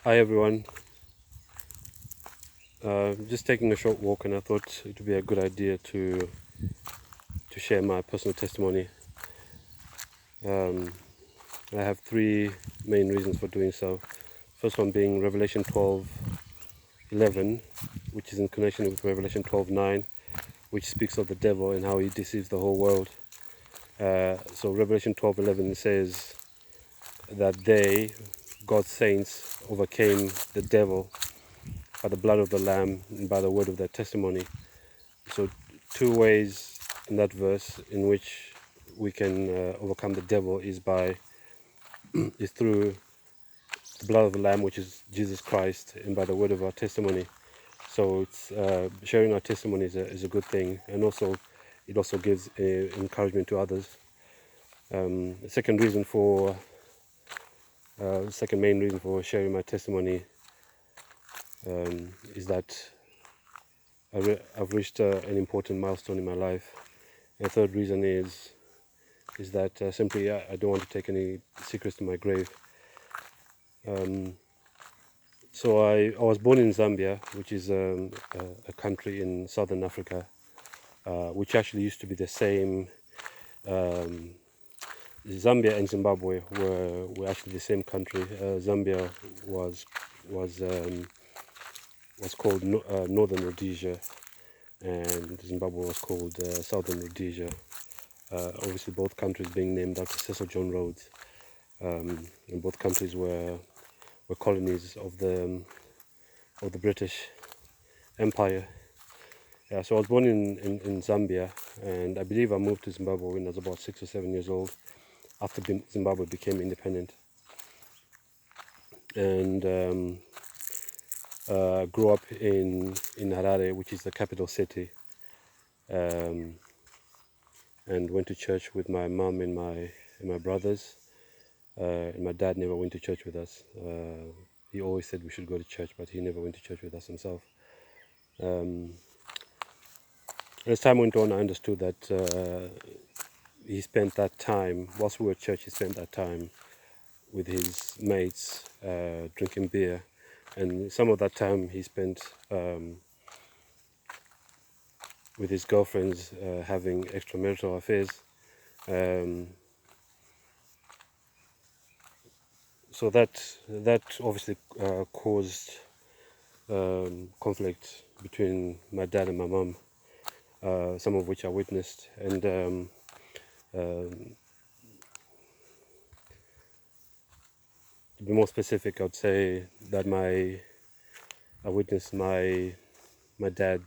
Hi everyone, just taking a short walk, and I thought it would be a good idea to share my personal testimony. I have three main reasons for doing so. First one being Revelation 12:11, which is in connection with Revelation 12:9, which speaks of the devil and how he deceives the whole world. So Revelation 12:11 says that they, God's saints, overcame the devil by the blood of the Lamb and by the word of their testimony. So two ways in that verse in which we can overcome the devil is through the blood of the Lamb, which is Jesus Christ, and by the word of our testimony. So it's sharing our testimony is a good thing, and also it also gives encouragement to others. The second main reason for sharing my testimony is that I've reached an important milestone in my life. And the third reason is that simply I don't want to take any secrets to my grave. So I was born in Zambia, which is a country in southern Africa, which actually used to be the same. Zambia and Zimbabwe were actually the same country. Zambia was was um, was called Northern Rhodesia, and Zimbabwe was called Southern Rhodesia. Obviously, both countries being named after Cecil John Rhodes, and both countries were colonies of the British Empire. Yeah, so I was born in Zambia, and I believe I moved to Zimbabwe when I was about 6 or 7 years old, after Zimbabwe became independent. And grew up in Harare, which is the capital city, and went to church with my mum and my brothers. And my dad never went to church with us. He always said we should go to church, but he never went to church with us himself. As time went on, I understood that he spent that time, whilst we were at church, he spent that time with his mates, drinking beer. And some of that time he spent with his girlfriends, having extramarital affairs. So that obviously caused conflict between my dad and my mum, some of which I witnessed. And to be more specific, I would say that I witnessed my dad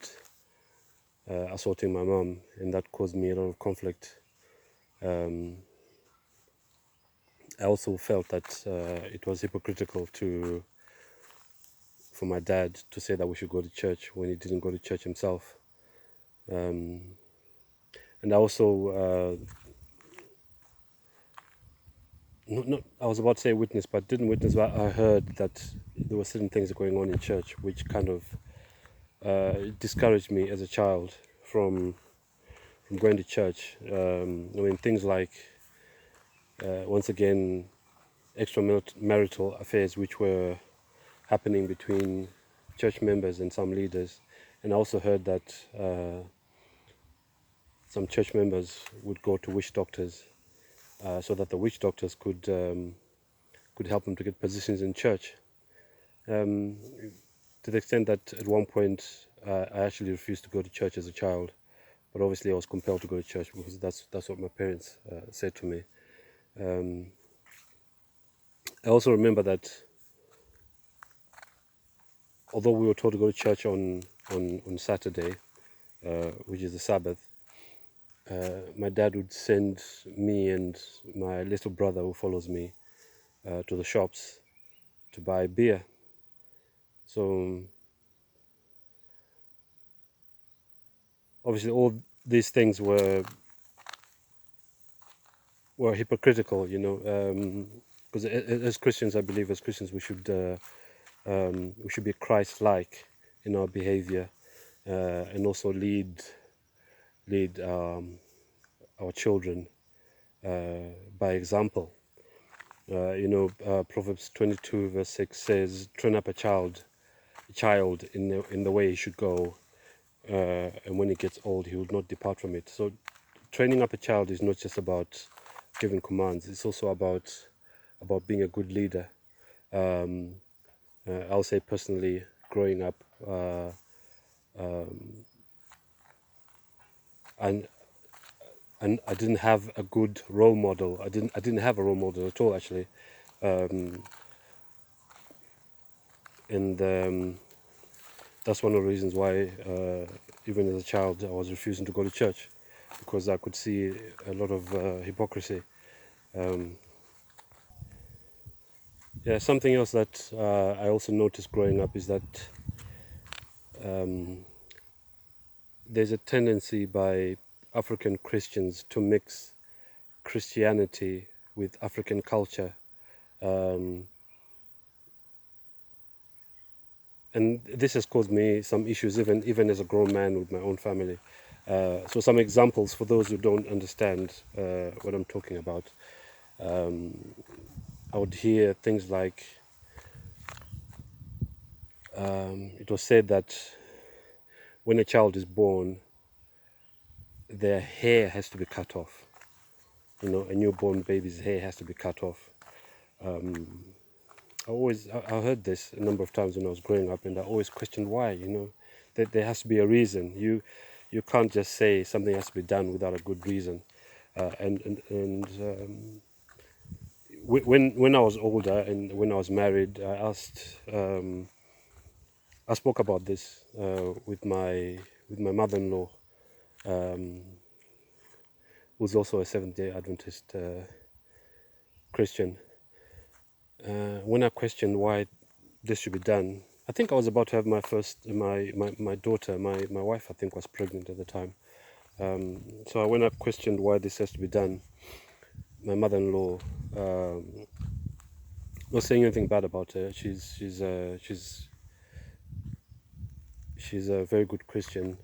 assaulting my mum, and that caused me a lot of conflict. I also felt that it was hypocritical for my dad to say that we should go to church when he didn't go to church himself. And I also, I was about to say witness, but didn't witness, but I heard that there were certain things going on in church which kind of discouraged me as a child from going to church. I mean, things like, once again, extramarital affairs which were happening between church members and some leaders. And I also heard that some church members would go to witch doctors so that the witch doctors could help them to get positions in church. To the extent that at one point I actually refused to go to church as a child, but obviously I was compelled to go to church because that's what my parents said to me. I also remember that although we were told to go to church on Saturday, which is the Sabbath, my dad would send me and my little brother, who follows me, to the shops to buy beer. So obviously all these things were hypocritical, because as Christians, I believe as Christians we should be Christ-like in our behavior, and also lead our children by example. Proverbs 22 verse 6 says, "Train up a child in the way he should go, and when he gets old, he will not depart from it." So, training up a child is not just about giving commands; it's also about being a good leader. I'll say personally, growing up, and I didn't have a good role model. I didn't have a role model at all, actually, and that's one of the reasons why, even as a child, I was refusing to go to church, because I could see a lot of hypocrisy. Yeah, something else that I also noticed growing up is that there's a tendency by African Christians to mix Christianity with African culture. And this has caused me some issues, even as a grown man with my own family. So some examples for those who don't understand what I'm talking about. I would hear things like, it was said that when a child is born, their hair has to be cut off. A newborn baby's hair has to be cut off. I heard this a number of times when I was growing up, and I always questioned why. That there has to be a reason. You can't just say something has to be done without a good reason. When I was older and when I was married, I spoke about this with my mother-in-law, who's also a Seventh-day Adventist Christian. When I questioned why this should be done, I think I was about to have my daughter. My wife, I think, was pregnant at the time. So when I questioned why this has to be done, my mother-in-law, not saying anything bad about her. She's a very good Christian.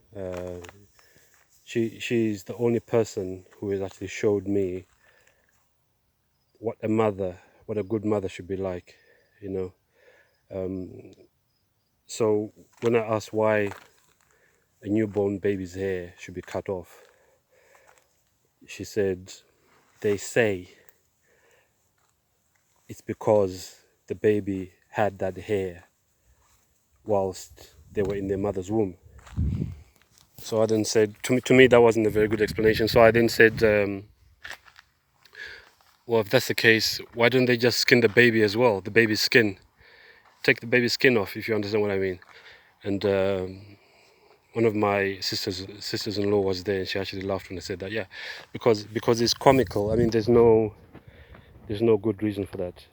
She's the only person who has actually showed me what a good mother should be like. So when I asked why a newborn baby's hair should be cut off, she said, "They say it's because the baby had that hair whilst they were in their mother's womb." So I then said, to me that wasn't a very good explanation. So I then said, well, if that's the case, why don't they just skin the baby as well? The baby's skin. Take the baby's skin off, if you understand what I mean. And one of my sisters-in-law was there, and she actually laughed when I said that. Yeah, because it's comical. I mean, there's no good reason for that.